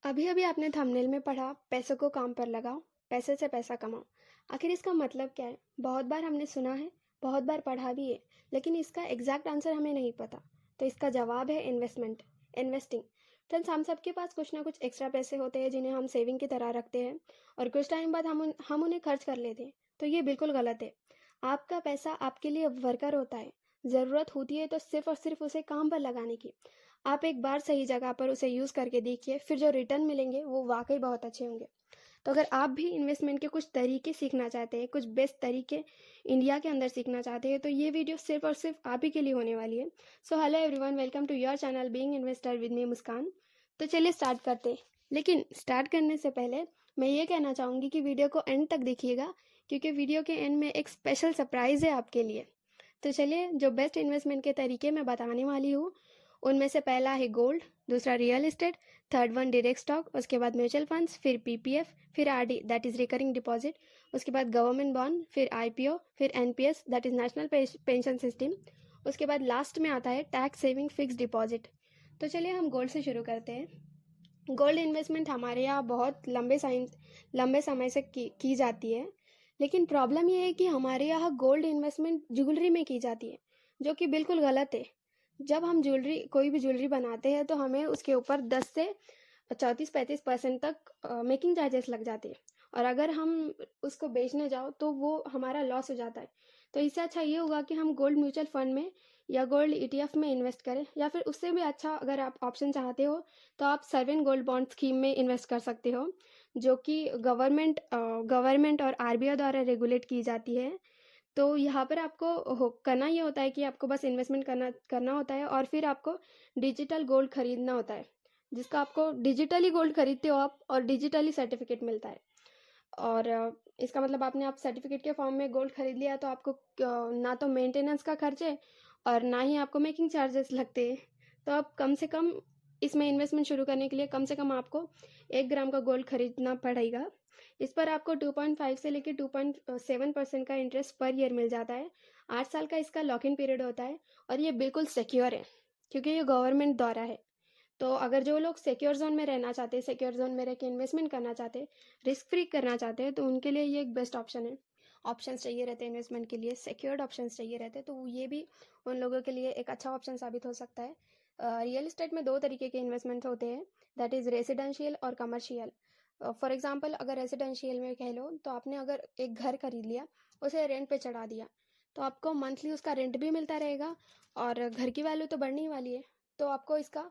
अभी अभी आपने थंबनेल में पढ़ा, पैसों को काम पर लगाओ, पैसे से पैसा कमाओ। आखिर इसका मतलब क्या है? बहुत बार हमने सुना है, बहुत बार पढ़ा भी है, लेकिन इसका एग्जैक्ट आंसर हमें नहीं पता। तो इसका जवाब है इन्वेस्टमेंट, इन्वेस्टिंग। फ्रेंड्स, हम सबके पास कुछ ना कुछ एक्स्ट्रा पैसे होते हैं जिन्हें हम सेविंग की तरह रखते हैं और कुछ टाइम बाद हम उन्हें खर्च कर लेते हैं। तो ये बिल्कुल गलत है। आपका पैसा आपके लिए वर्कर होता है। ज़रूरत होती है तो सिर्फ और सिर्फ उसे काम पर लगाने की। आप एक बार सही जगह पर उसे यूज़ करके देखिए, फिर जो रिटर्न मिलेंगे वो वाकई बहुत अच्छे होंगे। तो अगर आप भी इन्वेस्टमेंट के कुछ तरीके सीखना चाहते हैं, कुछ बेस्ट तरीके इंडिया के अंदर सीखना चाहते हैं, तो ये वीडियो सिर्फ और सिर्फ आप ही के लिए होने वाली है। So hello everyone, welcome to your channel being investor with me Muskan. तो चलिए स्टार्ट करते हैं। लेकिन स्टार्ट करने से पहले मैं ये कहना चाहूँगी कि वीडियो को एंड तक देखिएगा, क्योंकि वीडियो के एंड में एक स्पेशल सरप्राइज़ है आपके लिए। तो चलिए, जो बेस्ट इन्वेस्टमेंट के तरीके मैं बताने वाली हूँ, उनमें से पहला है गोल्ड, दूसरा real estate, third one direct stock, उसके बाद म्यूचुअल फंड्स, फिर पीपीएफ, फिर RD that is recurring deposit, उसके बाद गवर्नमेंट बॉन्ड, फिर आईपीओ, फिर NPS that is national pension system, उसके बाद लास्ट में आता है टैक्स सेविंग फिक्स डिपॉजिट। तो चलिए हम गोल्ड से शुरू करते हैं। गोल्ड इन्वेस्टमेंट हमारे यहाँ बहुत लंबे समय से की जाती है। लेकिन प्रॉब्लम ये है कि हमारे यहाँ गोल्ड इन्वेस्टमेंट ज्वेलरी में की जाती है, जो कि बिल्कुल गलत है। जब हम कोई भी ज्वेलरी बनाते हैं तो हमें उसके ऊपर 10 से 34-35% तक मेकिंग चार्जेस लग जाते हैं। और अगर हम उसको बेचने जाओ तो वो हमारा लॉस हो जाता है। तो इससे अच्छा ये होगा कि हम गोल्ड म्यूचुअल फंड में या गोल्ड ईटीएफ में इन्वेस्ट करें, या फिर उससे भी अच्छा अगर आप ऑप्शन चाहते हो तो आप सर्वेन गोल्ड बॉन्ड स्कीम में इन्वेस्ट कर सकते हो, जो कि गवर्नमेंट और आरबीआई द्वारा रेगुलेट की जाती है। तो यहाँ पर आपको करना ये होता है कि आपको बस इन्वेस्टमेंट करना होता है, और फिर आपको डिजिटल गोल्ड खरीदना होता है, जिसका आपको डिजिटली गोल्ड खरीदते हो आप और डिजिटली सर्टिफिकेट मिलता है। और इसका मतलब आप सर्टिफिकेट के फॉर्म में गोल्ड खरीद लिया तो आपको ना तो मेंटेनेंस का खर्च है और ना ही आपको मेकिंग चार्जेस लगते हैं। तो आप कम से कम इसमें इन्वेस्टमेंट शुरू करने के लिए कम से कम आपको 1 ग्राम का गोल्ड खरीदना पड़ेगा। इस पर आपको 2.5 से लेकर 2.7% का इंटरेस्ट पर ईयर मिल जाता है। 8 साल का इसका लॉक इन पीरियड होता है और ये बिल्कुल सिक्योर है, क्योंकि ये गवर्नमेंट द्वारा है। तो अगर जो लोग सिक्योर जोन में रहना चाहते हैं, सिक्योर जोन में रह के इन्वेस्टमेंट करना चाहते हैं, रिस्क फ्री करना चाहते हैं, तो उनके लिए ये एक बेस्ट ऑप्शन है। ऑप्शंस चाहिए रहते हैं इन्वेस्टमेंट के लिए, सिक्योर्ड ऑप्शंस चाहिए रहते हैं, तो ये भी उन लोगों के लिए एक अच्छा ऑप्शन साबित हो सकता है। रियल एस्टेट में 2 तरीके के इन्वेस्टमेंट होते हैं, दैट इज़ रेसिडेंशियल और कमर्शियल। फॉर एग्जाम्पल, अगर रेसिडेंशियल में कह लो तो आपने अगर एक घर खरीद लिया, उसे रेंट पे चढ़ा दिया, तो आपको मंथली उसका रेंट भी मिलता रहेगा और घर की वैल्यू तो बढ़ने ही वाली है। तो आपको इसका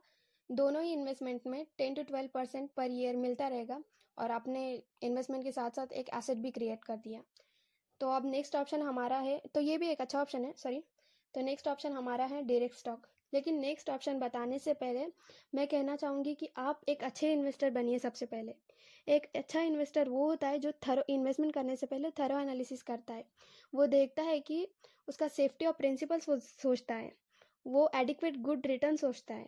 दोनों ही इन्वेस्टमेंट में 10 to 12% पर ईयर मिलता रहेगा, और आपने इन्वेस्टमेंट के साथ साथ एक एसेट भी क्रिएट कर दिया। तो अब नेक्स्ट ऑप्शन हमारा है, तो ये भी एक अच्छा ऑप्शन है, सॉरी। तो नेक्स्ट ऑप्शन हमारा है डायरेक्ट स्टॉक। लेकिन नेक्स्ट ऑप्शन बताने से पहले मैं कहना चाहूँगी कि आप एक अच्छे इन्वेस्टर बनिए। सबसे पहले एक अच्छा इन्वेस्टर वो होता है जो थरो इन्वेस्टमेंट करने से पहले थरो एनालिसिस करता है। वो देखता है कि उसका सेफ्टी और प्रिंसिपल्स वो सोचता है, वो एडिक्वेट गुड रिटर्न सोचता है।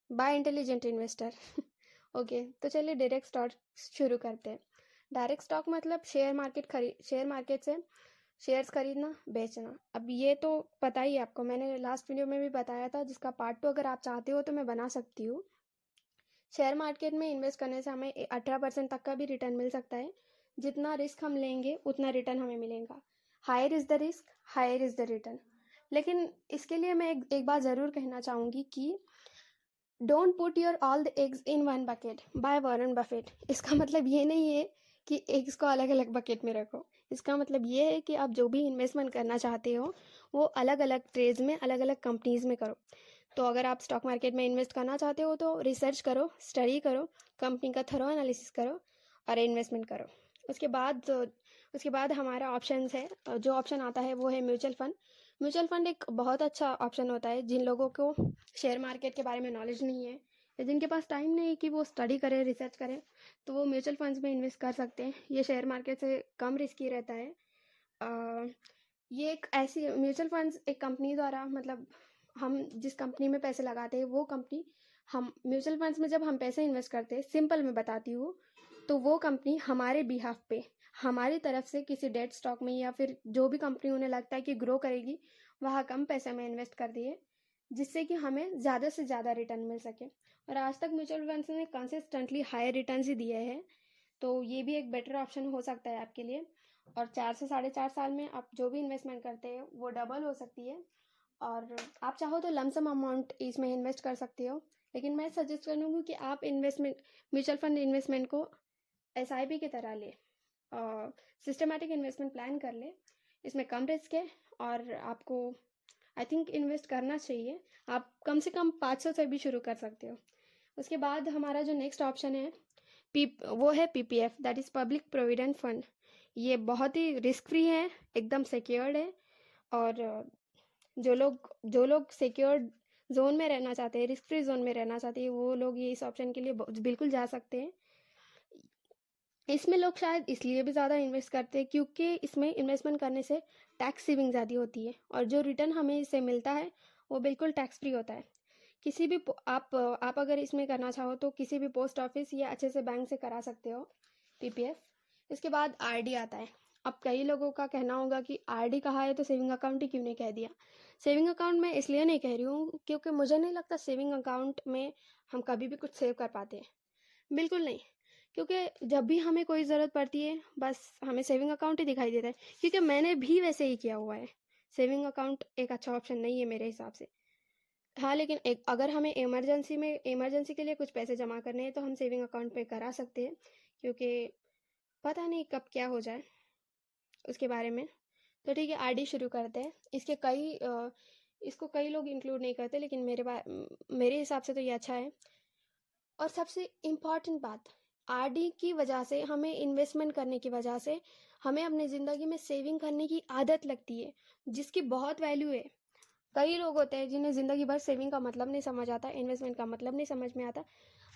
Bye intelligent investor. ओके, तो चलिए डायरेक्ट स्टॉक शुरू करते हैं। डायरेक्ट स्टॉक मतलब शेयर मार्केट से शेयर्स खरीदना बेचना। अब ये तो पता ही है आपको, मैंने लास्ट वीडियो में भी बताया था, जिसका पार्ट 2 अगर आप चाहते हो तो मैं बना सकती हूँ। शेयर मार्केट में इन्वेस्ट करने से हमें 18% तक का भी रिटर्न मिल सकता है। जितना रिस्क हम लेंगे उतना रिटर्न हमें मिलेगा। Higher is the risk, higher is the return. लेकिन इसके लिए मैं एक बात ज़रूर कहना चाहूँगी कि don't put your all the eggs in one bucket by Warren Buffett. इसका मतलब ये नहीं है कि एग्स को अलग अलग बकेट में रखो। इसका मतलब ये है कि आप जो भी इन्वेस्टमेंट करना चाहते हो वो अलग अलग ट्रेड्स में, अलग अलग कंपनीज में करो। तो अगर आप स्टॉक मार्केट में इन्वेस्ट करना चाहते हो तो रिसर्च करो, स्टडी करो, कंपनी का थरो एनालिसिस करो और इन्वेस्टमेंट करो। उसके बाद उसके बाद हमारा ऑप्शंस है, जो ऑप्शन आता है वो है म्यूचुअल फंड। म्यूचुअल फंड एक बहुत अच्छा ऑप्शन होता है जिन लोगों को शेयर मार्केट के बारे में नॉलेज नहीं है, या जिनके पास टाइम नहीं है कि वो स्टडी करें, रिसर्च करें, तो वो म्यूचुअल फंड्स में इन्वेस्ट कर सकते हैं। ये शेयर मार्केट से कम रिस्की रहता है। अ, ये एक ऐसी म्यूचुअल फंड्स एक कंपनी द्वारा, मतलब हम जिस कंपनी में पैसे लगाते हैं वो कंपनी, हम म्यूचुअल फंड्स में जब हम पैसे इन्वेस्ट करते हैं, सिंपल मैं बताती हूँ, तो वो कंपनी हमारे बिहाफ पे, हमारी तरफ से किसी डेट स्टॉक में या फिर जो भी कंपनी उन्हें लगता है कि ग्रो करेगी, वहाँ कम पैसे में इन्वेस्ट कर दिए, जिससे कि हमें ज़्यादा से ज़्यादा रिटर्न मिल सके। और आज तक म्यूचुअल फंड्स ने कंसिस्टेंटली हायर रिटर्न्स ही दिए हैं, तो ये भी एक बेटर ऑप्शन हो सकता है आपके लिए। और 4 से 4.5 साल में आप जो भी इन्वेस्टमेंट करते हैं वो डबल हो सकती है। और आप चाहो तो लमसम अमाउंट इसमें इन्वेस्ट कर सकते हो, लेकिन मैं सजेस्ट करूँगी कि आप इन्वेस्टमेंट म्यूचुअल फंड इन्वेस्टमेंट को SIP की तरह ले, सिस्टमेटिक इन्वेस्टमेंट प्लान कर ले। इसमें कम रिस्क है और आपको आई थिंक इन्वेस्ट करना चाहिए। आप कम से कम 500 से भी शुरू कर सकते हो। उसके बाद हमारा जो नेक्स्ट ऑप्शन है वो है PPF, that is public provident fund. ये बहुत ही रिस्क फ्री है, एकदम सिक्योर्ड है। और जो लोग सिक्योर्ड जोन में रहना चाहते हैं, रिस्क फ्री जोन में रहना चाहते हैं, वो लोग ये इस ऑप्शन के लिए बिल्कुल जा सकते हैं। इसमें लोग शायद इसलिए भी ज़्यादा इन्वेस्ट करते हैं क्योंकि इसमें इन्वेस्टमेंट करने से टैक्स सेविंग ज़्यादा होती है, और जो रिटर्न हमें इससे मिलता है वो बिल्कुल टैक्स फ्री होता है। किसी भी आप अगर इसमें करना चाहो तो किसी भी पोस्ट ऑफिस या अच्छे से बैंक से करा सकते हो PPF। इसके बाद RD आता है। अब कई लोगों का कहना होगा कि RD कहा है तो सेविंग अकाउंट ही क्यों नहीं कह दिया। सेविंग अकाउंट मैं इसलिए नहीं कह रही हूँ क्योंकि मुझे नहीं लगता सेविंग अकाउंट में हम कभी भी कुछ सेव कर पाते हैं, बिल्कुल नहीं। क्योंकि जब भी हमें कोई ज़रूरत पड़ती है बस हमें सेविंग अकाउंट ही दिखाई देता है, क्योंकि मैंने भी वैसे ही किया हुआ है। सेविंग अकाउंट एक अच्छा ऑप्शन नहीं है मेरे हिसाब से। हाँ, लेकिन एक अगर हमें इमरजेंसी के लिए कुछ पैसे जमा करने हैं तो हम सेविंग अकाउंट पे करा सकते हैं, क्योंकि पता नहीं कब क्या हो जाए उसके बारे में। तो ठीक है, RD शुरू करते हैं। इसको कई लोग इंक्लूड नहीं करते, लेकिन मेरे हिसाब से तो ये अच्छा है। और सबसे इम्पॉर्टेंट बात, RD की वजह से हमें इन्वेस्टमेंट करने की वजह से हमें अपनी ज़िंदगी में सेविंग करने की आदत लगती है, जिसकी बहुत वैल्यू है। कई लोग होते हैं जिन्हें ज़िंदगी भर सेविंग का मतलब नहीं समझ आता, इन्वेस्टमेंट का मतलब नहीं समझ में आता।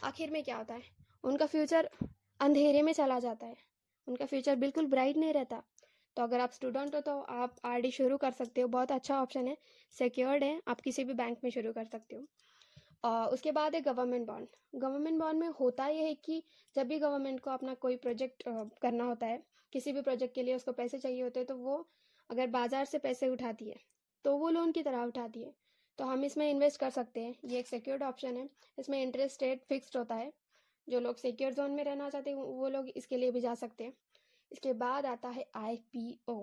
आखिर में क्या होता है, उनका फ्यूचर अंधेरे में चला जाता है, उनका फ्यूचर बिल्कुल ब्राइट नहीं रहता। तो अगर आप स्टूडेंट हो तो आप RD शुरू कर सकते हो, बहुत अच्छा ऑप्शन है, सिक्योर्ड है, आप किसी भी बैंक में शुरू कर सकते हो। उसके बाद है गवर्नमेंट बॉन्ड। गवर्नमेंट बॉन्ड में होता यह है कि जब भी गवर्नमेंट को अपना कोई प्रोजेक्ट करना होता है, किसी भी प्रोजेक्ट के लिए उसको पैसे चाहिए होते हैं, तो वो अगर बाजार से पैसे उठाती है तो वो लोन की तरह उठाती है। तो हम इसमें इन्वेस्ट कर सकते हैं, ये एक सिक्योर्ड ऑप्शन है। इसमें इंटरेस्ट रेट फिक्स्ड होता है। जो लोग सिक्योर जोन में रहना चाहते हैं वो लोग इसके लिए भी जा सकते हैं। इसके बाद आता है IPO।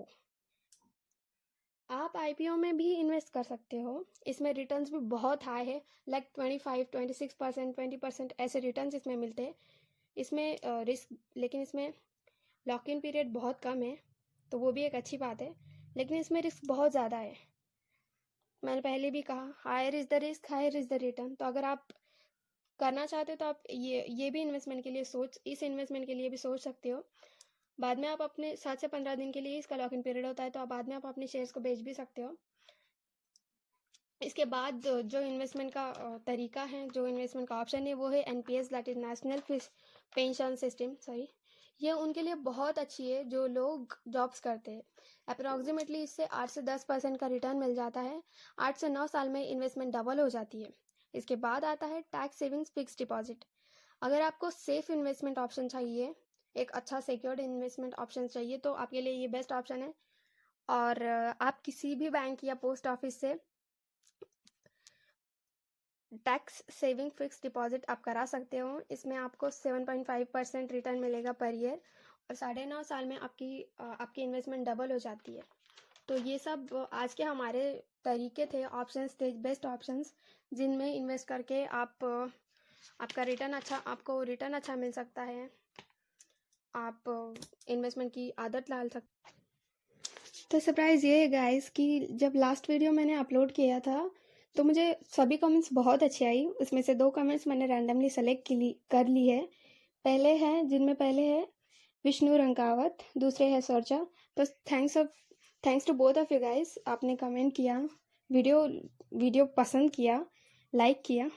आप IPO में भी इन्वेस्ट कर सकते हो। इसमें रिटर्न्स भी बहुत हाई है, लाइक 25, 26%, 20% ऐसे रिटर्न्स इसमें मिलते हैं। इसमें रिस्क, लेकिन इसमें लॉक इन पीरियड बहुत कम है, तो वो भी एक अच्छी बात है, लेकिन इसमें रिस्क बहुत ज़्यादा है। मैंने पहले भी कहा, higher is the risk, higher is the return. तो अगर आप करना चाहते हो तो आप ये भी इन्वेस्टमेंट के लिए इस इन्वेस्टमेंट के लिए भी सोच सकते हो। बाद में आप अपने 7 से 15 दिन के लिए इसका लॉक इन पीरियड होता है, तो आप बाद में आप अपने शेयर्स को बेच भी सकते हो। इसके बाद जो इन्वेस्टमेंट का तरीका है, जो इन्वेस्टमेंट का ऑप्शन है, वो है NPS, that is national pension system. Sorry, ये उनके लिए बहुत अच्छी है जो लोग जॉब्स करते हैं। अप्रॉक्सीमेटली इससे 8 से 10% का रिटर्न मिल जाता है। 8 से 9 साल में इन्वेस्टमेंट डबल हो जाती है। इसके बाद आता है टैक्स सेविंग्स फिक्स डिपॉजिट। अगर आपको सेफ इन्वेस्टमेंट ऑप्शन चाहिए, एक अच्छा सिक्योर्ड इन्वेस्टमेंट ऑप्शन चाहिए, तो आपके लिए ये बेस्ट ऑप्शन है। और आप किसी भी बैंक या पोस्ट ऑफिस से टैक्स सेविंग फिक्स डिपॉजिट आप करा सकते हो। इसमें आपको 7.5% रिटर्न मिलेगा पर ईयर, और 9.5 साल में आपकी इन्वेस्टमेंट डबल हो जाती है। तो ये सब आज के हमारे तरीके थे, ऑप्शंस थे, बेस्ट ऑप्शंस, जिनमें इन्वेस्ट करके आपको रिटर्न अच्छा मिल सकता है। आप इन्वेस्टमेंट की आदत डाल सकते। तो सरप्राइज़ ये है गाइस कि जब लास्ट वीडियो मैंने अपलोड किया था तो मुझे सभी कमेंट्स बहुत अच्छी आई। उसमें से 2 कमेंट्स मैंने रैंडमली सेलेक्ट कर ली है। पहले है विष्णु रंकावत, दूसरे है सर्चा। तो thanks to both of you guys, आपने कमेंट किया, वीडियो पसंद किया, लाइक किया।